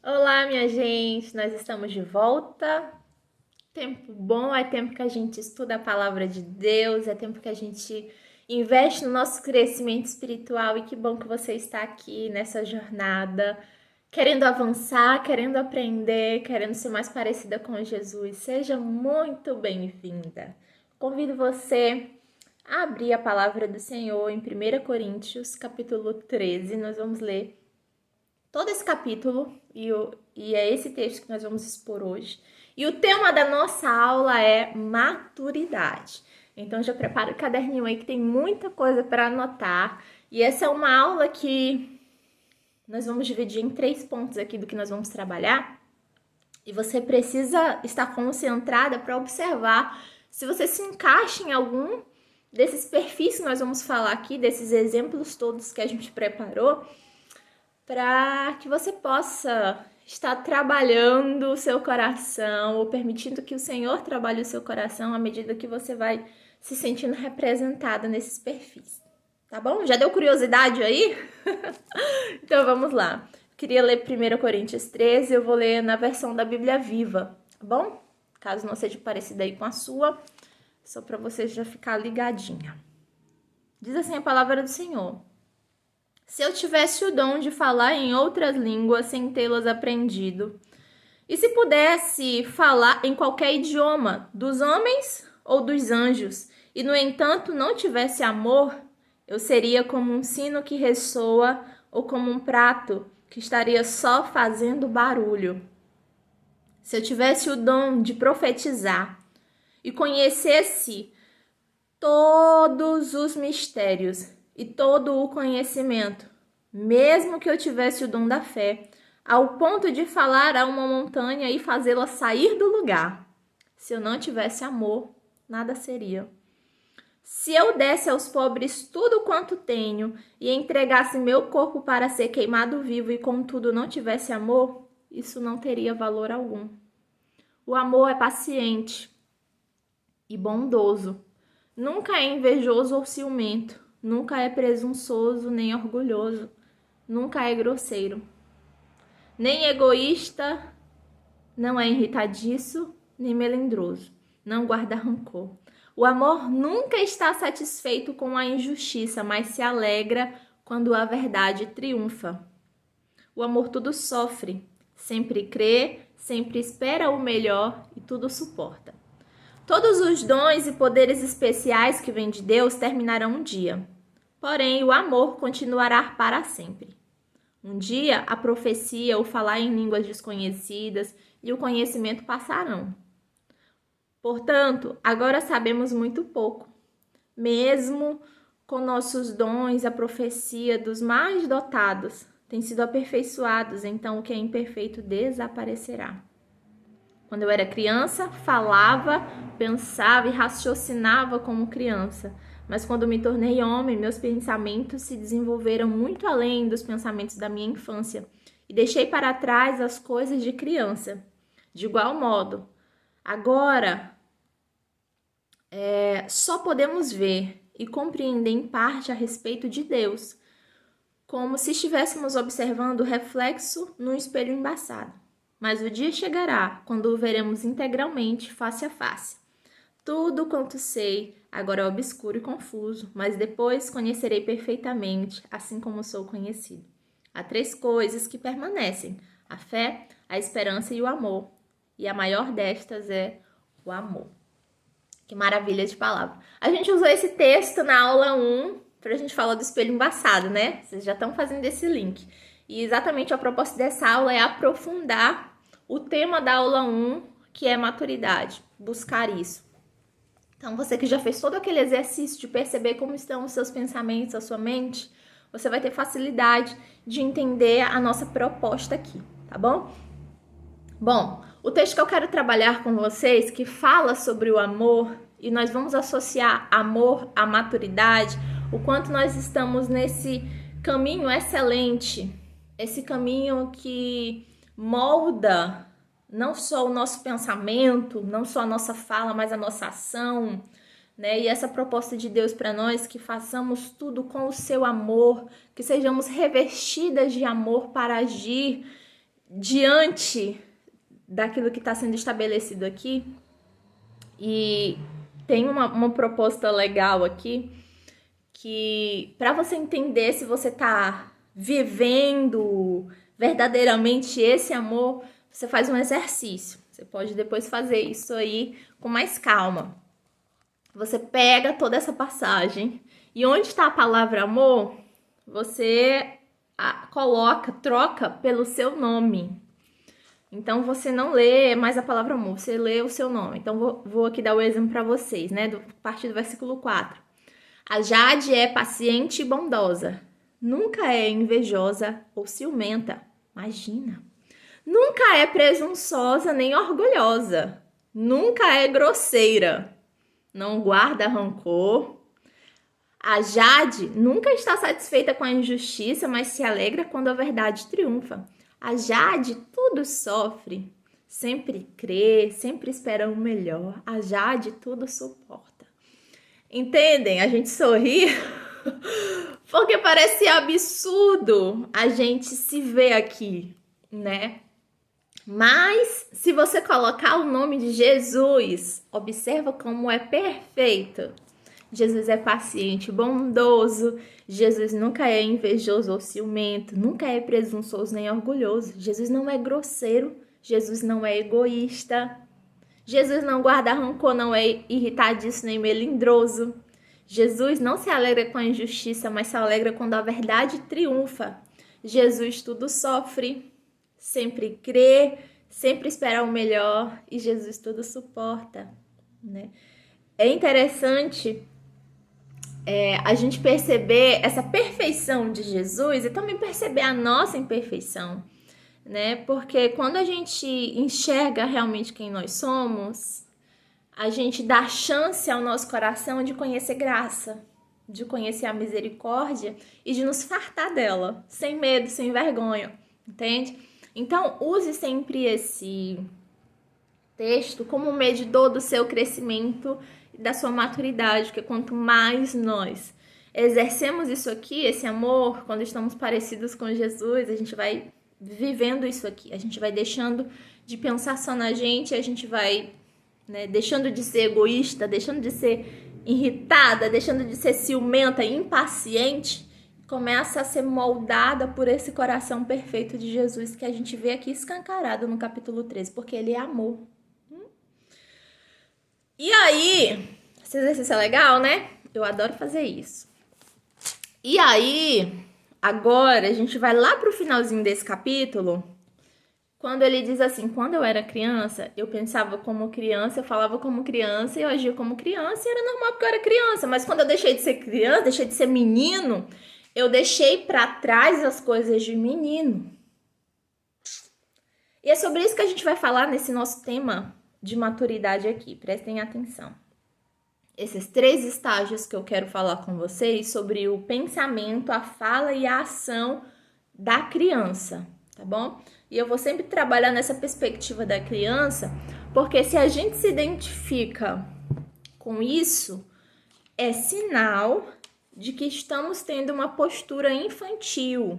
Olá, minha gente, nós estamos de volta. Tempo bom, é tempo que a gente estuda a palavra de Deus, é tempo que a gente investe no nosso crescimento espiritual e que bom que você está aqui nessa jornada, querendo avançar, querendo aprender, querendo ser mais parecida com Jesus. Seja muito bem-vinda. Convido você a abrir a palavra do Senhor em 1 Coríntios, capítulo 13. Nós vamos ler todo esse capítulo e é esse texto que nós vamos expor hoje. E o tema da nossa aula é maturidade. Então já prepara o caderninho aí que tem muita coisa para anotar. E essa é uma aula que nós vamos dividir em 3 pontos aqui do que nós vamos trabalhar. E você precisa estar concentrada para observar se você se encaixa em algum desses perfis que nós vamos falar aqui, desses exemplos todos que a gente preparou, para que você possa estar trabalhando o seu coração ou permitindo que o Senhor trabalhe o seu coração à medida que você vai se sentindo representada nesses perfis. Tá bom? Já deu curiosidade aí? Então vamos lá. Queria ler 1 Coríntios 13, eu vou ler na versão da Bíblia Viva, tá bom? Caso não seja parecida aí com a sua, só para você já ficar ligadinha. Diz assim a palavra do Senhor: se eu tivesse o dom de falar em outras línguas sem tê-las aprendido, e se pudesse falar em qualquer idioma, dos homens ou dos anjos, e no entanto não tivesse amor, eu seria como um sino que ressoa ou como um prato que estaria só fazendo barulho. Se eu tivesse o dom de profetizar e conhecesse todos os mistérios e todo o conhecimento, mesmo que eu tivesse o dom da fé, ao ponto de falar a uma montanha e fazê-la sair do lugar, se eu não tivesse amor, nada seria. Se eu desse aos pobres tudo quanto tenho e entregasse meu corpo para ser queimado vivo e contudo não tivesse amor, isso não teria valor algum. O amor é paciente e bondoso. Nunca é invejoso ou ciumento. Nunca é presunçoso nem orgulhoso. Nunca é grosseiro. Nem egoísta, não é irritadiço, nem melindroso. Não guarda rancor. O amor nunca está satisfeito com a injustiça, mas se alegra quando a verdade triunfa. O amor tudo sofre, sempre crê, sempre espera o melhor e tudo suporta. Todos os dons e poderes especiais que vêm de Deus terminarão um dia. Porém, o amor continuará para sempre. Um dia, a profecia, o falar em línguas desconhecidas e o conhecimento passarão. Portanto, agora sabemos muito pouco. Mesmo com nossos dons, a profecia dos mais dotados tem sido aperfeiçoados, então o que é imperfeito desaparecerá. Quando eu era criança, falava, pensava e raciocinava como criança. Mas quando me tornei homem, meus pensamentos se desenvolveram muito além dos pensamentos da minha infância e deixei para trás as coisas de criança. De igual modo, agora só podemos ver e compreender em parte a respeito de Deus, como se estivéssemos observando o reflexo num espelho embaçado. Mas o dia chegará quando o veremos integralmente, face a face. Tudo quanto sei agora é obscuro e confuso, mas depois conhecerei perfeitamente, assim como sou conhecido. Há 3 coisas que permanecem: a fé, a esperança e o amor. E a maior destas é o amor. Que maravilha de palavra. A gente usou esse texto na aula 1 para a gente falar do espelho embaçado, né? Vocês já estão fazendo esse link. E exatamente a proposta dessa aula é aprofundar o tema da aula 1, que é maturidade, buscar isso. Então, você que já fez todo aquele exercício de perceber como estão os seus pensamentos, a sua mente, você vai ter facilidade de entender a nossa proposta aqui, tá bom? Bom, o texto que eu quero trabalhar com vocês, que fala sobre o amor, e nós vamos associar amor à maturidade, o quanto nós estamos nesse caminho excelente, esse caminho que molda não só o nosso pensamento, não só a nossa fala, mas a nossa ação, né? E essa proposta de Deus para nós, que façamos tudo com o seu amor, que sejamos revestidas de amor para agir diante daquilo que está sendo estabelecido aqui, e tem uma proposta legal aqui, que para você entender se você está vivendo verdadeiramente esse amor, você faz um exercício. Você pode depois fazer isso aí com mais calma. Você pega toda essa passagem e onde está a palavra amor, você troca pelo seu nome. Então, você não lê mais a palavra amor, você lê o seu nome. Então, vou aqui dar o exemplo para vocês, né? A partir do versículo 4. A Jade é paciente e bondosa. Nunca é invejosa ou ciumenta. Imagina. Nunca é presunçosa nem orgulhosa. Nunca é grosseira. Não guarda rancor. A Jade nunca está satisfeita com a injustiça, mas se alegra quando a verdade triunfa. A Jade tudo sofre, sempre crê, sempre espera o melhor. A Jade tudo suporta. Entendem? A gente sorri porque parece absurdo a gente se ver aqui, né? Mas se você colocar o nome de Jesus, observa como é perfeito. Jesus é paciente, bondoso. Jesus nunca é invejoso ou ciumento, nunca é presunçoso nem orgulhoso. Jesus não é grosseiro, Jesus não é egoísta. Jesus não guarda rancor, não é irritadiço nem melindroso. Jesus não se alegra com a injustiça, mas se alegra quando a verdade triunfa. Jesus tudo sofre, sempre crê, sempre espera o melhor e Jesus tudo suporta, né? É interessante a gente perceber essa perfeição de Jesus e também perceber a nossa imperfeição, né? Porque quando a gente enxerga realmente quem nós somos, a gente dá chance ao nosso coração de conhecer graça, de conhecer a misericórdia e de nos fartar dela, sem medo, sem vergonha, entende? Então, use sempre esse texto como medidor do seu crescimento e da sua maturidade, porque quanto mais nós exercemos isso aqui, esse amor, quando estamos parecidos com Jesus, a gente vai vivendo isso aqui, a gente vai deixando de pensar só na gente, a gente vai, né, deixando de ser egoísta, deixando de ser irritada, deixando de ser ciumenta, impaciente, começa a ser moldada por esse coração perfeito de Jesus que a gente vê aqui escancarado no capítulo 13, porque ele é amor. E aí, esse exercício é legal, né? Eu adoro fazer isso. E aí, agora a gente vai lá pro finalzinho desse capítulo, quando ele diz assim: quando eu era criança, eu pensava como criança, eu falava como criança, eu agia como criança, e era normal porque eu era criança. Mas quando eu deixei de ser criança, deixei de ser menino, eu deixei pra trás as coisas de menino. E é sobre isso que a gente vai falar nesse nosso tema de maturidade aqui, prestem atenção. Esses 3 estágios que eu quero falar com vocês sobre o pensamento, a fala e a ação da criança, tá bom? E eu vou sempre trabalhar nessa perspectiva da criança, porque se a gente se identifica com isso, é sinal de que estamos tendo uma postura infantil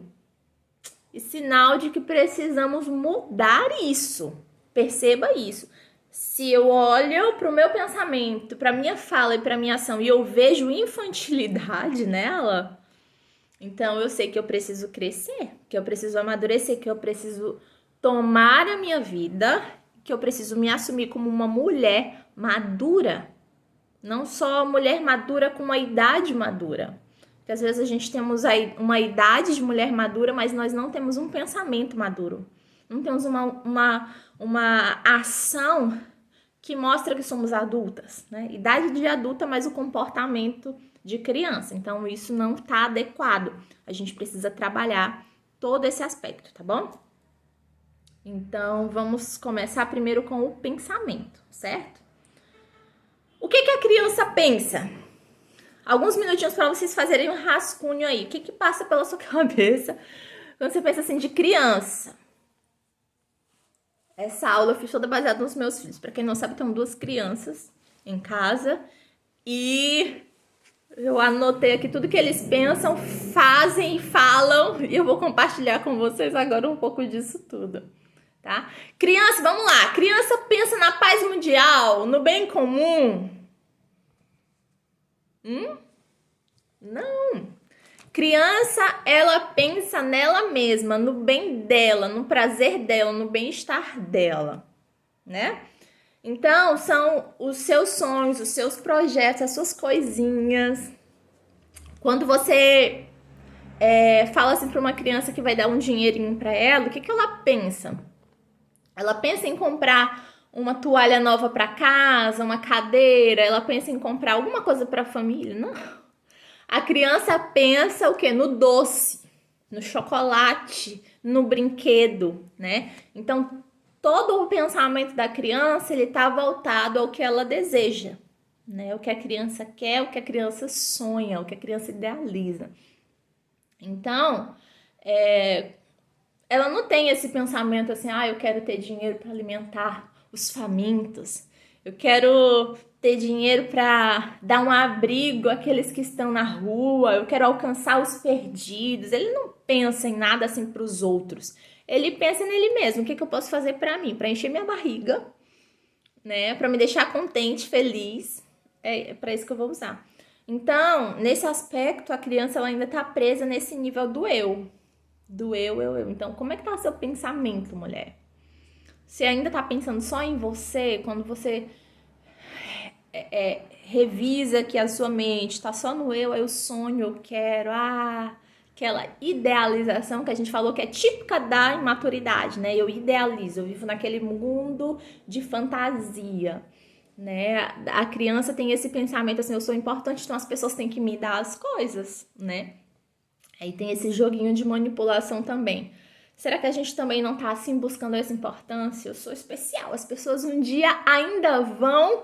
e sinal de que precisamos mudar isso. Perceba isso. Se eu olho para o meu pensamento, para minha fala e para minha ação e eu vejo infantilidade nela, então eu sei que eu preciso crescer, que eu preciso amadurecer, que eu preciso tomar a minha vida, que eu preciso me assumir como uma mulher madura. Não só mulher madura com uma idade madura. Porque às vezes a gente temos uma idade de mulher madura, mas nós não temos um pensamento maduro. Não temos uma ação que mostra que somos adultas, né? Idade de adulta, mas o comportamento de criança. Então, isso não está adequado. A gente precisa trabalhar todo esse aspecto, tá bom? Então, vamos começar primeiro com o pensamento, certo? O que a criança pensa? Alguns minutinhos para vocês fazerem um rascunho aí. O que passa pela sua cabeça quando você pensa assim de criança? Essa aula eu fiz toda baseada nos meus filhos. Para quem não sabe, tenho 2 crianças em casa e eu anotei aqui tudo que eles pensam, fazem e falam e eu vou compartilhar com vocês agora um pouco disso tudo. tá? Criança, vamos lá. Criança pensa na paz mundial, no bem comum. Não. Criança, ela pensa nela mesma, no bem dela, no prazer dela, no bem-estar dela, né? Então, são os seus sonhos, os seus projetos, as suas coisinhas. Quando você fala assim para uma criança que vai dar um dinheirinho para ela, o que ela pensa? Ela pensa em comprar uma toalha nova para casa, uma cadeira, ela pensa em comprar alguma coisa para a família? Não. A criança pensa o quê? No doce, no chocolate, no brinquedo, né? Então, todo o pensamento da criança, ele tá voltado ao que ela deseja, né? O que a criança quer, o que a criança sonha, o que a criança idealiza. Então, ela não tem esse pensamento assim, eu quero ter dinheiro para alimentar os famintos, eu quero ter dinheiro para dar um abrigo àqueles que estão na rua, eu quero alcançar os perdidos. Ele não pensa em nada assim para os outros. Ele pensa nele mesmo, o que eu posso fazer para mim, para encher minha barriga, né, para me deixar contente, feliz. É para isso que eu vou usar. Então, nesse aspecto, a criança ela ainda tá presa nesse nível do eu. Do eu. Então, como é que tá o seu pensamento, mulher? Você ainda tá pensando só em você? Quando você revisa que a sua mente tá só no eu sonho, eu quero, aquela idealização que a gente falou que é típica da imaturidade, né? Eu idealizo, eu vivo naquele mundo de fantasia, né? A criança tem esse pensamento assim, eu sou importante, então as pessoas têm que me dar as coisas, né? Aí tem esse joguinho de manipulação também. Será que a gente também não tá assim buscando essa importância? Eu sou especial. As pessoas um dia ainda vão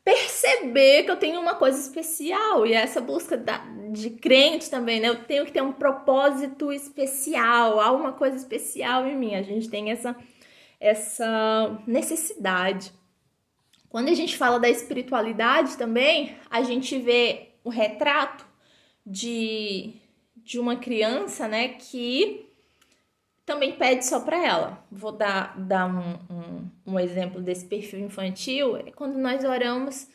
perceber que eu tenho uma coisa especial. E essa busca de crente também, né? Eu tenho que ter um propósito especial. Há uma coisa especial em mim. A gente tem essa necessidade. Quando a gente fala da espiritualidade também, a gente vê o retrato de uma criança, né, que também pede só para ela. Vou dar um exemplo desse perfil infantil. É quando nós oramos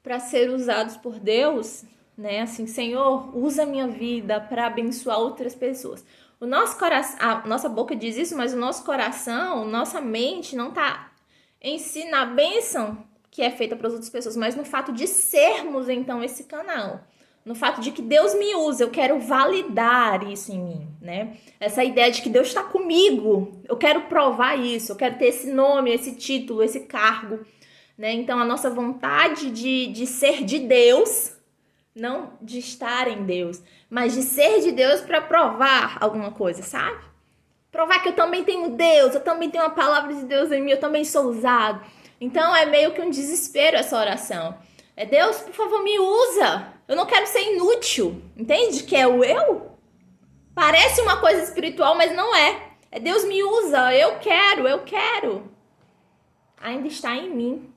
para ser usados por Deus, né, assim, Senhor, usa a minha vida para abençoar outras pessoas. O nosso coração, a nossa boca diz isso, mas o nosso coração, nossa mente não tá em si na bênção que é feita para as outras pessoas, mas no fato de sermos, então, esse canal. No fato de que Deus me usa, eu quero validar isso em mim, né? Essa ideia de que Deus está comigo, eu quero provar isso, eu quero ter esse nome, esse título, esse cargo, né? Então, a nossa vontade de ser de Deus, não de estar em Deus, mas de ser de Deus para provar alguma coisa, sabe? Provar que eu também tenho Deus, eu também tenho a palavra de Deus em mim, eu também sou usado. Então, é meio que um desespero essa oração. É Deus, por favor, me usa. Eu não quero ser inútil. Entende? Que é o eu. Parece uma coisa espiritual, mas não é. É Deus me usa. Eu quero. Ainda está em mim.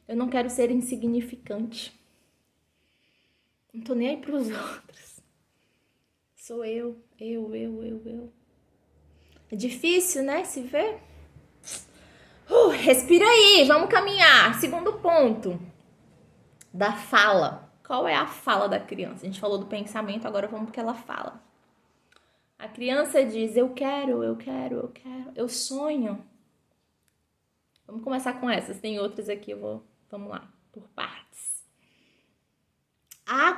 Eu não quero ser insignificante. Não tô nem aí pros outros. Sou eu. É difícil, né? Se ver. Respira aí, vamos caminhar. Segundo ponto da fala. Qual é a fala da criança? A gente falou do pensamento, agora vamos pro que ela fala. A criança diz, eu quero, eu sonho. Vamos começar com essas, tem outras aqui, vamos lá, por partes.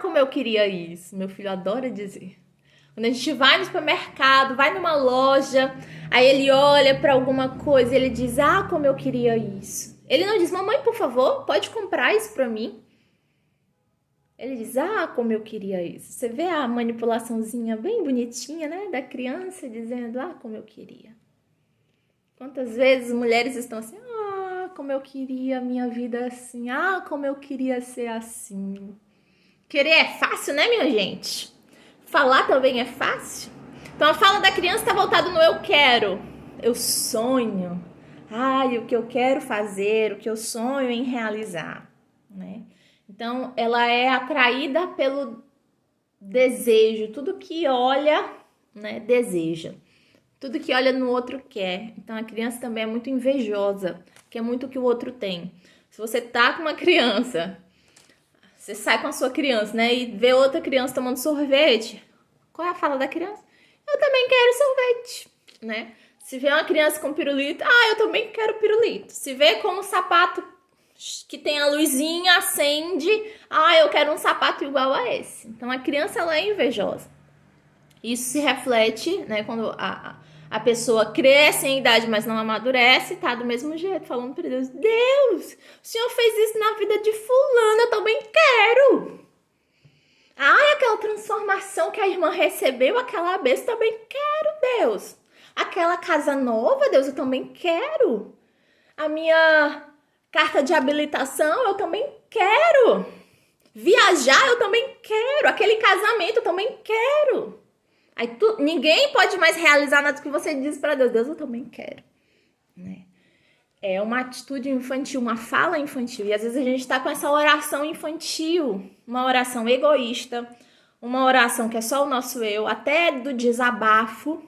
Como eu queria isso, meu filho adora dizer. Quando a gente vai no supermercado, vai numa loja, aí ele olha pra alguma coisa e ele diz, como eu queria isso. Ele não diz, mamãe, por favor, pode comprar isso pra mim. Ele diz, como eu queria isso. Você vê a manipulaçãozinha bem bonitinha, né, da criança dizendo, como eu queria. Quantas vezes mulheres estão assim, como eu queria a minha vida assim, como eu queria ser assim. Querer é fácil, né, minha gente? Falar também é fácil. Então a fala da criança está voltada no eu quero, eu sonho, o que eu quero fazer, o que eu sonho em realizar, né? Então ela é atraída pelo desejo, tudo que olha, né, deseja. Tudo que olha no outro quer. Então a criança também é muito invejosa, quer muito o que o outro tem. Se você tá com uma criança, você sai com a sua criança, né, e vê outra criança tomando sorvete, qual é a fala da criança? Eu também quero sorvete, né? Se vê uma criança com pirulito, eu também quero pirulito. Se vê com um sapato que tem a luzinha, acende, eu quero um sapato igual a esse. Então a criança, ela é invejosa. Isso se reflete, né, quando a pessoa cresce em idade, mas não amadurece, tá do mesmo jeito, falando para Deus, Deus, o Senhor fez isso na vida de fulano, eu também quero. Aquela transformação que a irmã recebeu, aquela besta, eu também quero, Deus. Aquela casa nova, Deus, eu também quero. A minha carta de habilitação, eu também quero. Viajar, eu também quero. Aquele casamento, eu também quero. Aí ninguém pode mais realizar nada que você diz para Deus. Deus, eu também quero. Né? É uma atitude infantil, uma fala infantil. E às vezes a gente está com essa oração infantil, uma oração egoísta, uma oração que é só o nosso eu, até do desabafo.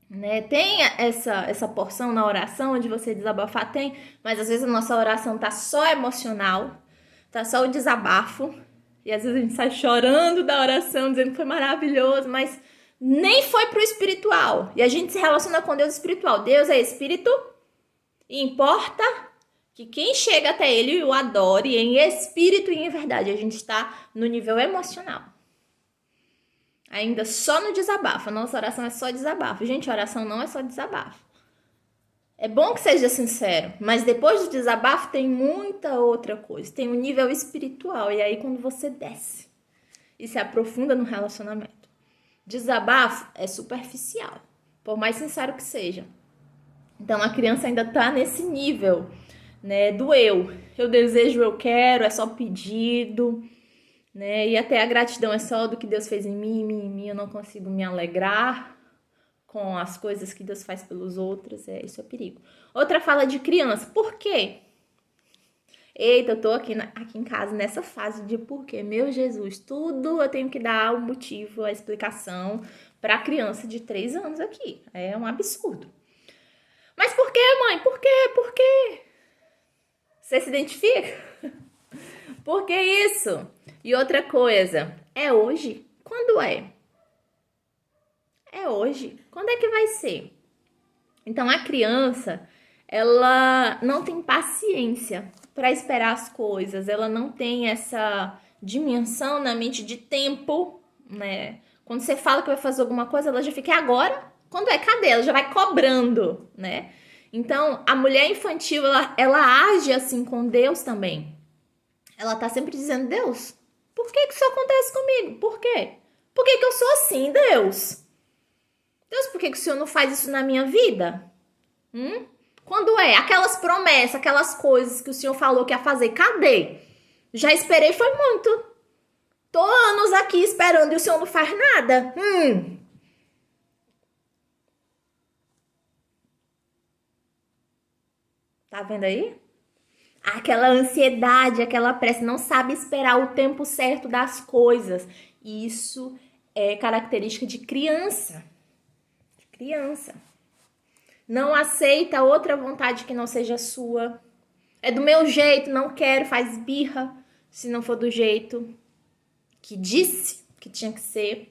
Né? Tem essa porção na oração onde você desabafar, tem, mas às vezes a nossa oração tá só emocional, tá só o desabafo, e às vezes a gente sai chorando da oração, dizendo que foi maravilhoso, mas nem foi pro espiritual, e a gente se relaciona com Deus espiritual. Deus é espírito, e importa que quem chega até ele o adore em espírito e em verdade. A gente está no nível emocional. Ainda só no desabafo. A nossa oração é só desabafo. Gente, a oração não é só desabafo. É bom que seja sincero, mas depois do desabafo tem muita outra coisa. Tem um nível espiritual. E aí quando você desce e se aprofunda no relacionamento. Desabafo é superficial, por mais sincero que seja. Então a criança ainda tá nesse nível, né, do eu. Eu desejo, eu quero, é só pedido. Né? E até a gratidão é só do que Deus fez em mim, eu não consigo me alegrar com as coisas que Deus faz pelos outros, isso é perigo. Outra fala de criança, por quê? Eita, eu tô aqui em casa nessa fase de por quê? Meu Jesus, tudo eu tenho que dar o motivo, a explicação para a criança de 3 anos aqui, é um absurdo. Mas por quê, mãe? Por quê? Por quê? Você se identifica? Por que isso? E outra coisa, é hoje? Quando é? É hoje. Quando é que vai ser? Então, a criança, ela não tem paciência para esperar as coisas. Ela não tem essa dimensão na mente de tempo, né? Quando você fala que vai fazer alguma coisa, ela já fica, e agora? Quando é? Cadê? Ela já vai cobrando, né? Então, a mulher infantil, ela age assim com Deus também. Ela tá sempre dizendo, Deus, por que isso acontece comigo? Por quê? Por que eu sou assim, Deus? Deus, por que o Senhor não faz isso na minha vida? Quando é? Aquelas promessas, aquelas coisas que o Senhor falou que ia fazer, cadê? Já esperei, foi muito. Tô anos aqui esperando e o Senhor não faz nada. Tá vendo aí? Aquela ansiedade, aquela pressa, não sabe esperar o tempo certo das coisas. Isso é característica de criança. De criança. Não aceita outra vontade que não seja sua. É do meu jeito, não quero, faz birra, se não for do jeito que disse que tinha que ser.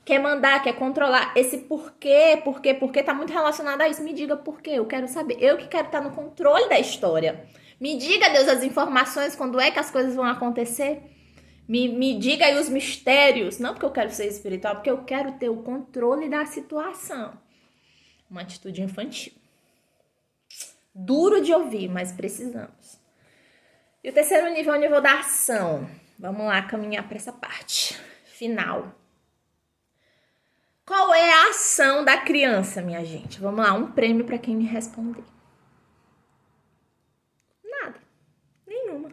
Quer mandar, quer controlar. Esse porquê tá muito relacionado a isso. Me diga por quê, eu quero saber. Eu que quero estar no controle da história. Me diga, Deus, as informações, quando é que as coisas vão acontecer. Me diga aí os mistérios. Não porque eu quero ser espiritual, porque eu quero ter o controle da situação. Uma atitude infantil. Duro de ouvir, mas precisamos. E o terceiro nível é o nível da ação. Vamos lá caminhar para essa parte final. Qual é a ação da criança, minha gente? Vamos lá, um prêmio para quem me responder. Nada. Nenhuma.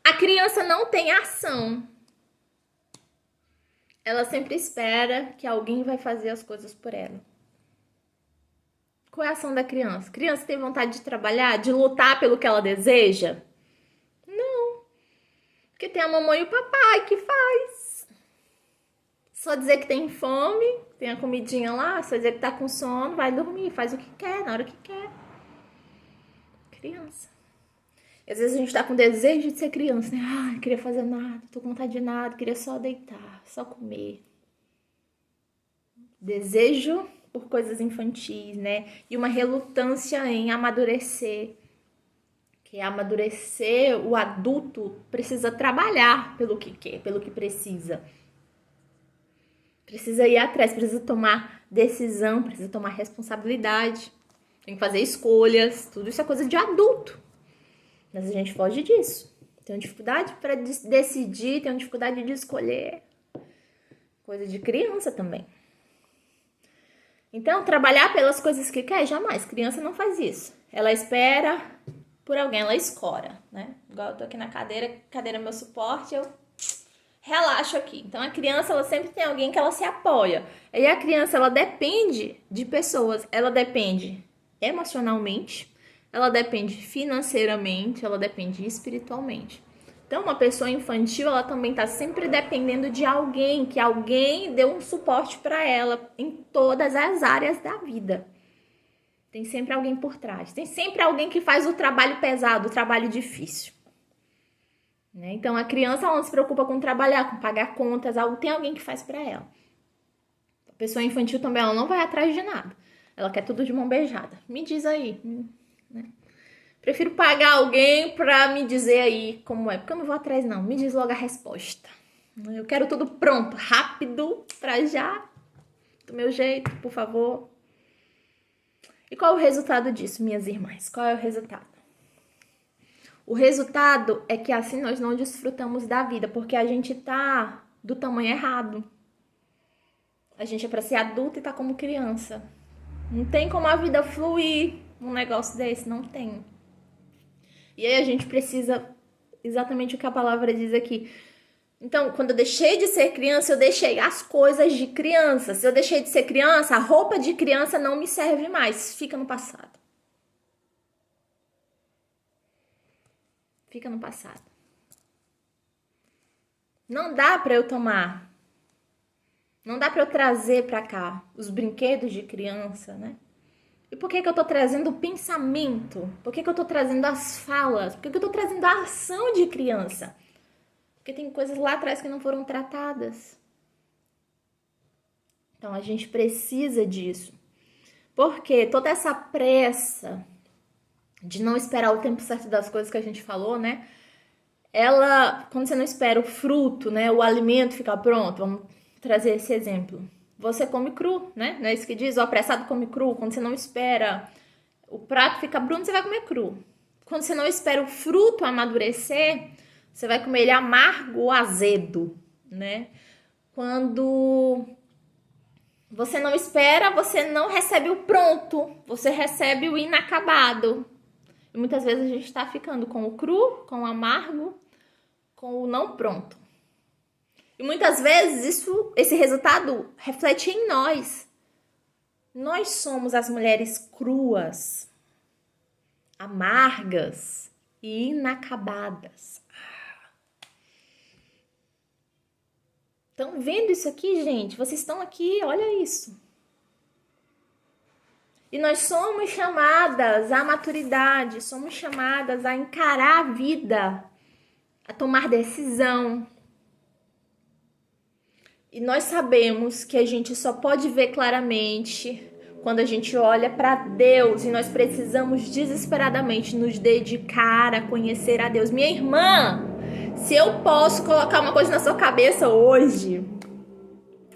A criança não tem ação. Ela sempre espera que alguém vai fazer as coisas por ela. Qual é a ação da criança? A criança tem vontade de trabalhar, de lutar pelo que ela deseja? Não. Porque tem a mamãe e o papai que faz. Só dizer que tem fome, tem a comidinha lá, só dizer que tá com sono, vai dormir, faz o que quer, na hora que quer. Criança. E às vezes a gente tá com desejo de ser criança, né? Ah, não queria fazer nada, tô com vontade de nada, queria só deitar, só comer. Desejo por coisas infantis, né? E uma relutância em amadurecer. Que amadurecer, o adulto precisa trabalhar pelo que quer, pelo que precisa. Precisa ir atrás, precisa tomar decisão, precisa tomar responsabilidade. Tem que fazer escolhas, tudo isso é coisa de adulto. Mas a gente foge disso. Tem dificuldade para decidir, tem dificuldade de escolher. Coisa de criança também. Então, trabalhar pelas coisas que quer, jamais. Criança não faz isso. Ela espera por alguém, ela escora, né? Igual eu tô aqui na cadeira é meu suporte, eu relaxo aqui. Então, a criança, ela sempre tem alguém que ela se apoia. E a criança, ela depende de pessoas. Ela depende emocionalmente, ela depende financeiramente, ela depende espiritualmente. Então, uma pessoa infantil, ela também está sempre dependendo de alguém, que alguém dê um suporte para ela em todas as áreas da vida. Tem sempre alguém por trás. Tem sempre alguém que faz o trabalho pesado, o trabalho difícil. Né? Então, a criança ela não se preocupa com trabalhar, com pagar contas, tem alguém que faz para ela. A pessoa infantil também, ela não vai atrás de nada. Ela quer tudo de mão beijada. Me diz aí, né? Prefiro pagar alguém pra me dizer aí como é, porque eu não vou atrás não, me diz logo a resposta. Eu quero tudo pronto, rápido, pra já, do meu jeito, por favor. E qual é o resultado disso, minhas irmãs? Qual é o resultado? O resultado é que assim nós não desfrutamos da vida, porque a gente tá do tamanho errado. A gente é pra ser adulto e tá como criança. Não tem como a vida fluir num negócio desse, não tem. E aí a gente precisa, exatamente o que a palavra diz aqui. Então, quando eu deixei de ser criança, eu deixei as coisas de criança. Se eu deixei de ser criança, a roupa de criança não me serve mais. Fica no passado. Fica no passado. Não dá pra eu tomar. Não dá pra eu trazer pra cá os brinquedos de criança, né? E por que eu tô trazendo o pensamento? Por que eu tô trazendo as falas? Por que eu tô trazendo a ação de criança? Porque tem coisas lá atrás que não foram tratadas. Então, a gente precisa disso. Porque toda essa pressa de não esperar o tempo certo das coisas que a gente falou, né? Ela, quando você não espera o fruto, né? O alimento ficar pronto, vamos trazer esse exemplo. Você come cru, né? Não é isso que diz? O apressado come cru. Quando você não espera o prato ficar pronto, você vai comer cru. Quando você não espera o fruto amadurecer, você vai comer ele amargo ou azedo, né? Quando você não espera, você não recebe o pronto. Você recebe o inacabado. E muitas vezes a gente tá ficando com o cru, com o amargo, com o não pronto. E muitas vezes esse resultado reflete em nós. Nós somos as mulheres cruas, amargas e inacabadas. Estão vendo isso aqui, gente? Vocês estão aqui, olha isso. E nós somos chamadas à maturidade, somos chamadas a encarar a vida, a tomar decisão. E nós sabemos que a gente só pode ver claramente quando a gente olha para Deus, e nós precisamos desesperadamente nos dedicar a conhecer a Deus. Minha irmã, se eu posso colocar uma coisa na sua cabeça hoje,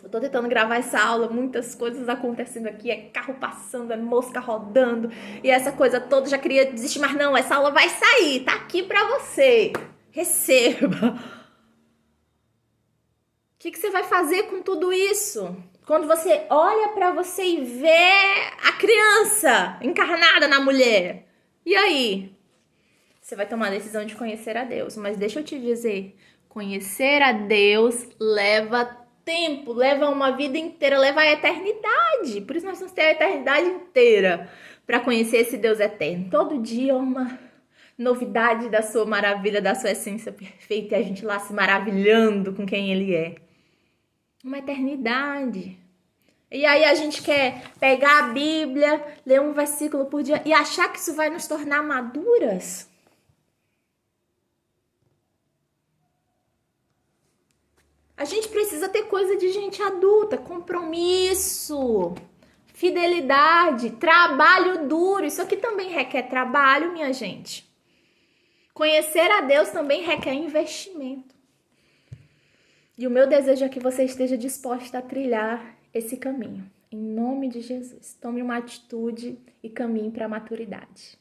eu tô tentando gravar essa aula, muitas coisas acontecendo aqui, é carro passando, é mosca rodando, e essa coisa toda, já queria desistir, mas não, essa aula vai sair, tá aqui pra você, receba. O que você vai fazer com tudo isso? Quando você olha pra você e vê a criança encarnada na mulher, e aí? Você vai tomar a decisão de conhecer a Deus, mas deixa eu te dizer, conhecer a Deus leva tempo, leva uma vida inteira, leva a eternidade. Por isso nós vamos ter a eternidade inteira para conhecer esse Deus eterno. Todo dia uma novidade da sua maravilha, da sua essência perfeita, e a gente lá se maravilhando com quem Ele é. uma eternidade. E aí a gente quer pegar a Bíblia, ler um versículo por dia e achar que isso vai nos tornar maduras? A gente precisa ter coisa de gente adulta, compromisso, fidelidade, trabalho duro. Isso aqui também requer trabalho, minha gente. Conhecer a Deus também requer investimento. E o meu desejo é que você esteja disposta a trilhar esse caminho. Em nome de Jesus. Tome uma atitude e caminhe para a maturidade.